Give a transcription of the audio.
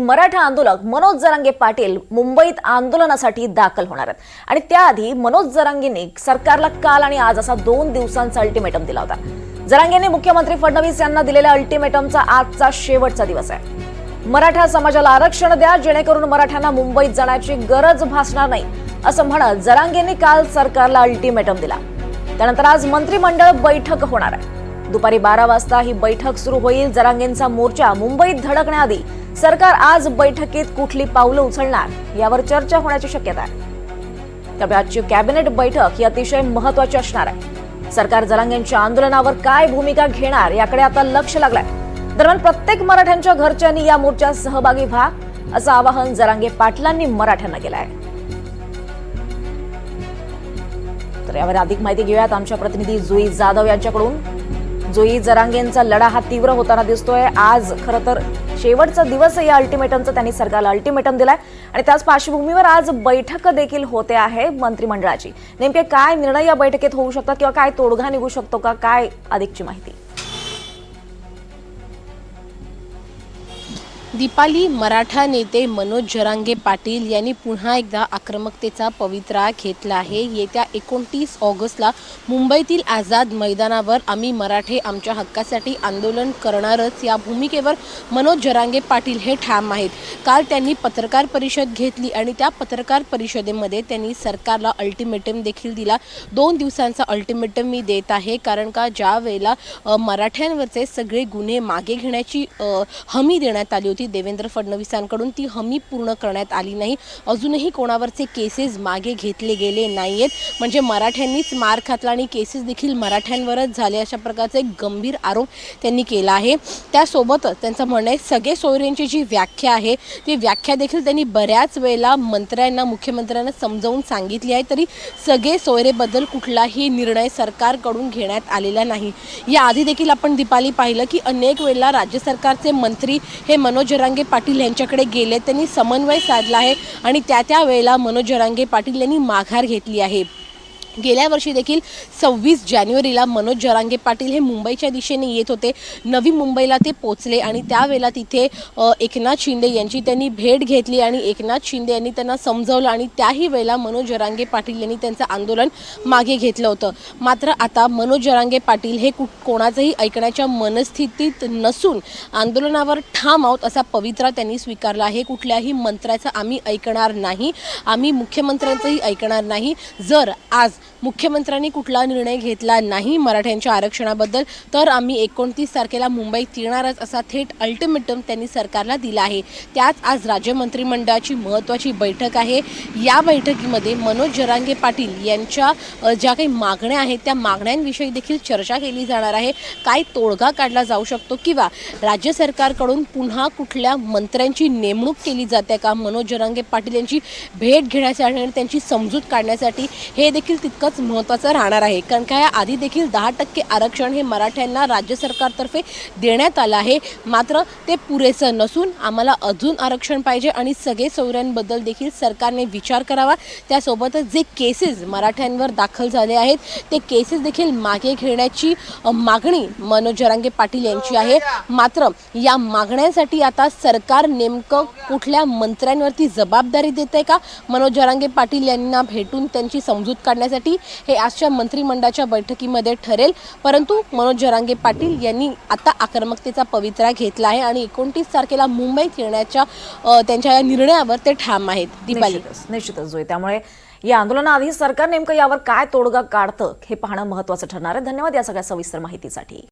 मराठा आंदोलक मनोज जरांगे पाटील मुंबईत आंदोलनासाठी दाखल होणार आहेत आणि त्याआधी मनोज जरांगेंनी सरकारला काल आणि आज असा 2 दिवसांचा अल्टिमेटम दिला होता। जरांगेंनी मुख्यमंत्री फडणवीस यांना दिलेल्या अल्टिमेटमचा आजचा शेवटचा दिवस आहे। मराठा समाजाला आरक्षण द्या जेणेकरून मराठ्यांना मुंबईत जाण्याची गरज भासणार नाही असं म्हणत जरांगेंनी काल सरकारला अल्टिमेटम दिला। त्यानंतर आज मंत्रिमंडळ बैठक होणार आहे। दुपारी 12 वाजता ही बैठक सुरू होईल। जरांगेंचा मोर्चा मुंबईत धडकण्याआधी सरकार आज बैठकीत कुठली पावलं उचलणार यावर चर्चा होण्याची शक्यता आहे। त्यामुळे आजची कॅबिनेट बैठक ही अतिशय महत्त्वाची असणार आहे। सरकार जरांगेंच्या आंदोलनावर काय भूमिका घेणार याकडे आता लक्ष लागलंय। दरम्यान प्रत्येक मराठ्यांच्या घरच्यांनी या मोर्चात सहभागी व्हा असं आवाहन जरांगे पाटलांनी मराठ्यांना केलं आहे। तर यावर अधिक माहिती घेऊयात आमच्या प्रतिनिधी जुई जाधव यांच्याकडून। जुई, जरांगेंचा लढा हा तीव्र होताना दिसतोय। आज खरं तर शेवटचा दिवस या अल्टिमेटमचा त्यांनी सरकारला अल्टिमेटम दिलाय आणि त्याच पार्श्वभूमीवर आज बैठक देखील होते आहे मंत्रिमंडळाची। नेमके काय निर्णय या बैठकीत होऊ शकतात किंवा काय तोडगा निघू शकतो का, काय अधिकची माहिती? दीपाली, मराठा नेते मनोज जरांगे पाटील यांनी पुन्हा एकदा आक्रमकतेचा पवित्रा घेतला आहे। येत्या 29 ऑगस्टला मुंबईतील आझाद मैदानावर आम्ही मराठे आमच्या हक्कासाठी आंदोलन करणारच या भूमिकेवर मनोज जरांगे पाटील हे ठाम आहेत। काल त्यांनी पत्रकार परिषद घेतली आणि त्या पत्रकार परिषदेमध्ये त्यांनी सरकारला अल्टिमेटम देखील दिला। 2 दिवसांचा अल्टिमेटम मी देत आहे, कारण का ज्या वेळेला मराठ्यांवरचे सगळे गुन्हे मागे घेण्याची हमी देण्यात आली होती देवेंद्र फडणवीसांकडून, ती हमी पूर्ण करण्यात आली नाही। अजूनही कोणावरचे केसेस मागे घेतले गेले नाहीयेत, म्हणजे मराठ्यांनीच मार खातला आणि केसेस देखील मराठ्यांवरच झाले अशा प्रकारचा एक गंभीर आरोप त्यांनी केला आहे। त्यासोबतच त्यांचं म्हणणं आहे सगळे सोयऱ्यांची जी व्याख्या आहे ती व्याख्या देखील त्यांनी बऱ्याच वेळेला मंत्र्यांना, मुख्यमंत्र्यांना समजावून सांगितली आहे, तरी सगळे सोयरेबद्दल कुठलाही निर्णय सरकारकडून घेण्यात आलेला नाही। याआधी देखील आपण दीपाली पाहिलं की अनेक वेळेला राज्य सरकारचे मंत्री हे मनोज जरांगे पाटील यांच्याकडे गेले, त्यांनी समन्वय साधला आहे आणि त्या वेळेला मनोज जरांगे पाटील यांनी माघार घेतली आहे। गेल्या वर्षी देखील 26 जानेवारीला मनोज जरांगे पाटील हे मुंबईच्या दिशेने येत होते। नवी मुंबईला ते पोचले आणि त्यावेळेला तिथे एकनाथ शिंदे यांची त्यांनी भेट घेतली आणि एकनाथ शिंदे यांनी त्यांना समजावलं आणि त्याही वेळेला मनोज जरांगे पाटील यांनी त्यांचं आंदोलन मागे घेतलं होतं। मात्र आता मनोज जरांगे पाटील हे कोणाचंही ऐकण्याच्या मनस्थितीत नसून आंदोलनावर ठाम आहोत असा पवित्रा त्यांनी स्वीकारला आहे। कुठल्याही मंत्र्याचं आम्ही ऐकणार नाही, आम्ही मुख्यमंत्र्यांचंही ऐकणार नाही। जर आज मुख्यमंत्र्यांनी कुठला निर्णय घेतला नाही मराठ्यांच्या आरक्षणाबद्दल तर आम्ही 29 तारखेला मुंबईत येणारच असा थेट अल्टिमेटम त्यांनी सरकारला दिला आहे। त्याच आज राज्य मंत्रिमंडळाची महत्त्वाची बैठक आहे। या बैठकीमध्ये मनोज जरांगे पाटील यांच्या ज्या काही मागण्या आहेत त्या मागण्यांविषयी देखील चर्चा केली जाणार आहे। काय तोडगा काढला जाऊ शकतो किंवा राज्य सरकारकडून पुन्हा कुठल्या मंत्र्यांची नेमणूक केली जाते का मनोज जरांगे पाटील यांची भेट घेण्यासाठी आणि त्यांची समजूत काढण्यासाठी, हे देखील तितकंच महत्त्वाचं राहणार आहे। कारण का आधी देखील 10% आरक्षण हे मराठ्यांना राज्य सरकारतर्फे देण्यात आलं आहे, मात्र ते पुरेसं नसून आम्हाला अजून आरक्षण पाहिजे आणि सगळे सोयऱ्यांबद्दल देखील सरकारने विचार करावा। त्यासोबतच जे केसेस मराठ्यांवर दाखल झाले आहेत ते केसेस देखील मागे घेण्याची मागणी मनोज जरांगे पाटील यांची आहे। मात्र या मागण्यांसाठी आता सरकार नेमकं कुठल्या मंत्र्यांवरती जबाबदारी देते का मनोज जरांगे पाटील यांना भेटून त्यांची समजूत काढण्यासाठी, हे आजच्या मंत्रिमंडळाच्या बैठकीमध्ये ठरेल। परंतु मनोज जरांगे पाटील यांनी आता आक्रमकतेचा पवित्रा घेतला आहे आणि 29 तारखेला मुंबईत येण्याच्या त्यांच्या या निर्णयावर ते ठाम आहेत। दीपाली, निश्चितच जोई, त्यामुळे या आंदोलनाआधी सरकार नेमकं यावर काय तोडगा काढतं हे पाहणं महत्त्वाचं ठरणार आहे। धन्यवाद या सगळ्या सविस्तर माहितीसाठी।